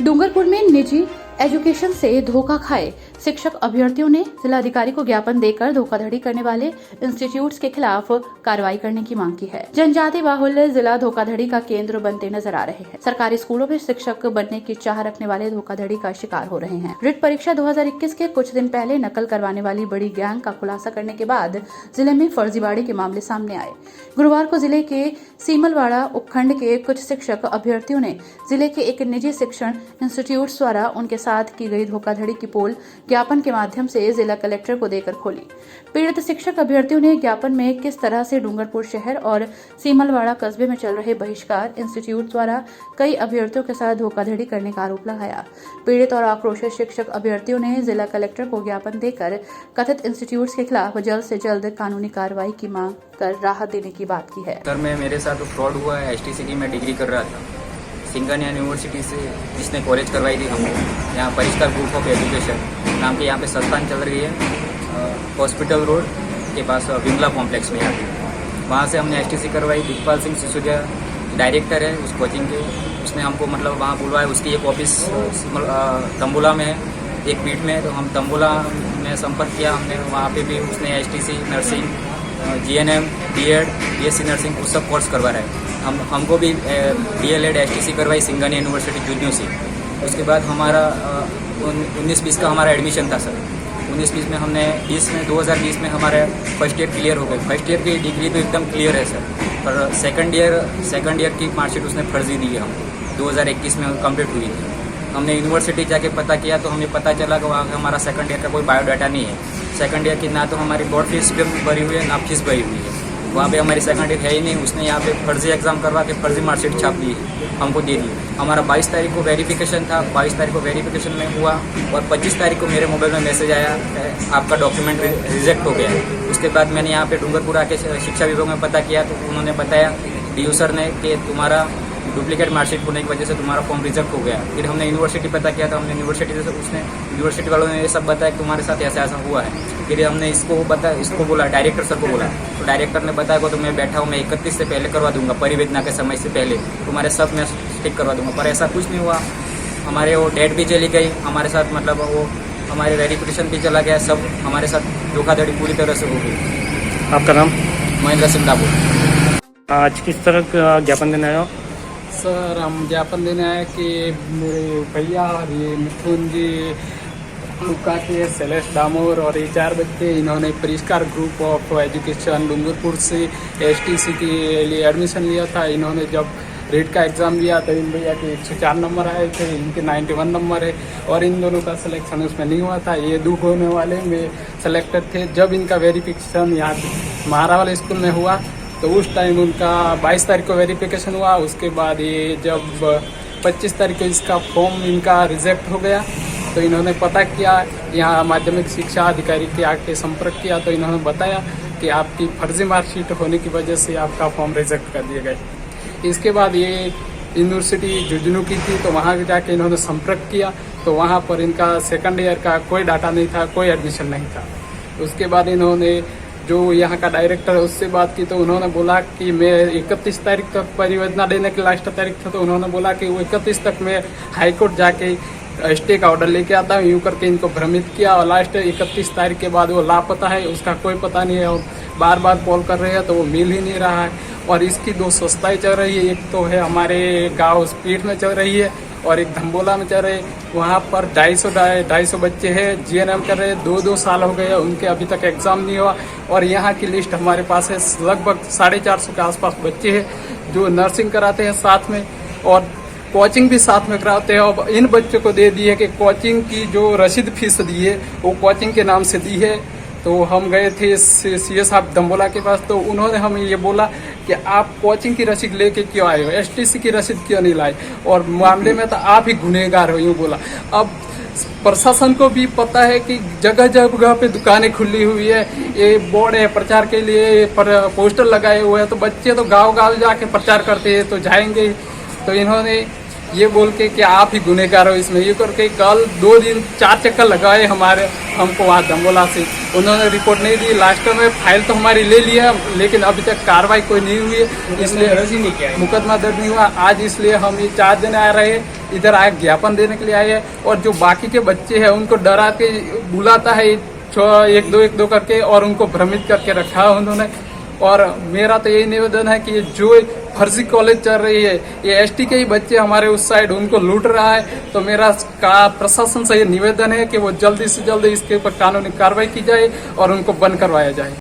डूंगरपुर में निजी एजुकेशन से धोखा खाए शिक्षक अभ्यर्थियों ने जिलाधिकारी को ज्ञापन देकर धोखाधड़ी करने वाले इंस्टीट्यूट्स के खिलाफ कार्रवाई करने की मांग की है। जनजाति बाहुल्य जिला धोखाधड़ी का केंद्र बनते नजर आ रहे हैं। सरकारी स्कूलों में शिक्षक बनने की चाह रखने वाले धोखाधड़ी का शिकार हो रहे हैं। रिट परीक्षा 2021 के कुछ दिन पहले नकल करवाने वाली बड़ी गैंग का खुलासा करने के बाद जिले में फर्जीवाड़े के मामले सामने आए। गुरुवार को जिले के सीमलवाड़ा उपखंड के कुछ शिक्षक अभ्यर्थियों ने जिले के एक निजी शिक्षण इंस्टीट्यूट द्वारा उनके साथ की गई धोखाधड़ी की पोल ज्ञापन के माध्यम से जिला कलेक्टर को देकर खोली। पीड़ित शिक्षक अभ्यर्थियों ने ज्ञापन में किस तरह से डूंगरपुर शहर और सीमलवाड़ा कस्बे में चल रहे बहिष्कार इंस्टीट्यूट द्वारा कई अभ्यर्थियों के साथ धोखाधड़ी करने का आरोप लगाया। पीड़ित और आक्रोशित शिक्षक अभ्यर्थियों ने जिला कलेक्टर को ज्ञापन देकर कथित इंस्टीट्यूट के खिलाफ जल्द से जल्द कानूनी कार्रवाई की मांग कर राहत देने की बात की है। सर, मेरे साथ फ्रॉड हुआ है। STC की मैं डिग्री कर रहा था सिंगानिया यूनिवर्सिटी से, जिसने कॉलेज करवाई थी हमको। यहाँ परिष्कार ग्रुप ऑफ एजुकेशन नाम की यहाँ पे संस्थान चल रही है, हॉस्पिटल रोड के पास विमला कॉम्प्लेक्स में। यहाँ पे वहाँ से हमने STC करवाई। दिखपाल सिंह सिसोदिया डायरेक्टर है उस कोचिंग के, उसने हमको मतलब वहाँ बुलवाया। उसकी एक ऑफिस तंबुला में है, एक पीठ में। तो हम तंबुला में संपर्क किया हमने। वहाँ पे भी उसने STC nursing, GNM, DED, BSc nursing उस सब कोर्स करवा रहा है। हमको भी DLED STC करवाई सिंगानिया यूनिवर्सिटी जुन्नू से। उसके बाद हमारा 19-20 का हमारा एडमिशन था सर। 19-20 में हमने 2020 में हमारा फर्स्ट ईयर क्लियर हो गई। फर्स्ट ईयर की डिग्री तो एकदम क्लियर है सर, पर सेकंड ईयर की मार्कशीट उसने फर्जी दी है हमको। 2021 में कंप्लीट हुई थी। हमने यूनिवर्सिटी जाके पता किया तो हमें पता चला कि वहाँ हमारा सेकंड ईयर का कोई बायोडाटा नहीं है। सेकंड ईयर की ना तो हमारी बोर्ड फीस भरी हुई है, ना फीस भरी हुई है। वहाँ पे हमारी सेकंड ईयर है ही नहीं। उसने यहाँ पे फर्जी एग्जाम करवा के फर्जी मार्कशीट छाप दी, हमको दे दी। हमारा 22 तारीख को वेरिफिकेशन था। 22 तारीख को वेरिफिकेशन में हुआ और 25 तारीख को मेरे मोबाइल में मैसेज आया आपका डॉक्यूमेंट रिजेक्ट हो गया है। उसके बाद मैंने यहाँ पे डूंगरपुर आके शिक्षा विभाग में पता किया तो उन्होंने बताया DO सर ने कि तुम्हारा डुप्लीकेट मार्कशीट होने की वजह से तुम्हारा फॉर्म रिजेक्ट हो गया। फिर हमने यूनिवर्सिटी पता किया था। हमने यूनिवर्सिटी वालों ने ये सब बताया कि तुम्हारे साथ ऐसा हुआ है। फिर हमने इसको बोला, डायरेक्टर सर को बोला। तो डायरेक्टर ने बताया को तो मैं बैठा हूँ, मैं 31 से पहले करवा दूंगा, परिवेदना के समय से पहले तुम्हारे सब मैं ठीक करवा दूंगा। पर ऐसा कुछ नहीं हुआ। हमारे वो डेट भी चली गई हमारे साथ, मतलब वो हमारे वेरिफिकेशन भी चला गया। सब हमारे साथ धोखाधड़ी पूरी तरह से हो गई। आपका नाम? महेंद्र सिंह दाबू। आज किस तरह का ज्ञापन देने आए हो? सर, हम ज्ञापन देने आए कि मेरे भैया और ये मिथुन जी, लुका के सेलेस दामोर और ये 4 बच्चे, इन्होंने परिष्कार ग्रुप ऑफ एजुकेशन डूंगरपुर से STC के लिए एडमिशन लिया था। इन्होंने जब रेट का एग्ज़ाम दिया तो इन भैया के 104 नंबर आए थे, इनके 91 नंबर है और इन दोनों का सिलेक्शन उसमें नहीं हुआ था। ये 2 होने वाले में सेलेक्टेड थे। जब इनका वेरिफिकेशन यहाँ महारा वाले स्कूल में हुआ तो उस टाइम उनका 22 तारीख को वेरिफिकेशन हुआ। उसके बाद ये जब 25 तारीख को इसका फॉर्म इनका रिजेक्ट हो गया तो इन्होंने पता किया, यहाँ माध्यमिक शिक्षा अधिकारी के आके संपर्क किया तो इन्होंने बताया कि आपकी फर्जी मार्कशीट होने की वजह से आपका फॉर्म रिजेक्ट कर दिया गया। इसके बाद ये यूनिवर्सिटी जुन्नू की थी तो वहाँ जाके इन्होंने संपर्क किया तो वहाँ पर इनका सेकंड ईयर का कोई डाटा नहीं था, कोई एडमिशन नहीं था। उसके बाद इन्होंने जो यहाँ का डायरेक्टर है उससे बात की तो उन्होंने बोला कि मैं 31 तारीख तक परियोजना देने की लास्ट तारीख था। तो उन्होंने बोला कि वो 31 तक मैं हाई कोर्ट जाके स्टे का ऑर्डर लेके आता हूँ। यूँ करके इनको भ्रमित किया और लास्ट 31 तारीख के बाद वो लापता है, उसका कोई पता नहीं है। और बार बार कॉल कर रहे हैं तो वो मिल ही नहीं रहा है। और इसकी 2 संस्थाएँ चल रही है, एक तो है हमारे गाँव पीठ में चल रही है और एक धम्बोला में चल रहे। वहाँ पर 250 बच्चे हैं, GNM कर रहे हैं। 2 साल हो गए उनके, अभी तक एग्ज़ाम नहीं हुआ। और यहाँ की लिस्ट हमारे पास है, लगभग 450 के आसपास बच्चे हैं जो नर्सिंग कराते हैं साथ में और कोचिंग भी साथ में कराते हैं। और इन बच्चों को दे दी है कि कोचिंग की जो रसीद फीस दी है वो कोचिंग के नाम से दी है। तो हम गए थे CS साहब दम्बोला के पास तो उन्होंने हमें ये बोला कि आप कोचिंग की रसीद लेके क्यों आए हो, STC की रसीद क्यों नहीं लाए, और मामले में तो आप ही गुनहगार हो, यूँ बोला। अब प्रशासन को भी पता है कि जगह जगह पे दुकानें खुली हुई है, ये बोर्ड है प्रचार के लिए, पोस्टर लगाए हुए हैं, तो बच्चे तो गांव-गांव जाके प्रचार करते हैं तो जाएंगे। तो इन्होंने ये बोल के कि आप ही गुनहगार हो इसमें, ये करके कल 2 दिन 4 चक्कर लगाए हमको वहाँ दंगोला से, उन्होंने रिपोर्ट नहीं दी। लास्ट में फाइल तो हमारी ले लिया, लेकिन अभी तक कार्रवाई कोई नहीं हुई है, इसलिए मुकदमा दर्ज नहीं हुआ आज। इसलिए हम ये 4 दिन आ रहे हैं, इधर आए ज्ञापन देने के लिए आए हैं। और जो बाकी के बच्चे हैं उनको डरा के बुलाता है एक दो करके, और उनको भ्रमित करके रखा है उन्होंने। और मेरा तो यही निवेदन है कि ये जो फर्जी कॉलेज चल रही है, ये एसटी के ही बच्चे हमारे उस साइड उनको लूट रहा है। तो मेरा प्रशासन से ये निवेदन है कि वो जल्दी से जल्दी इसके ऊपर कानूनी कार्रवाई की जाए और उनको बंद करवाया जाए।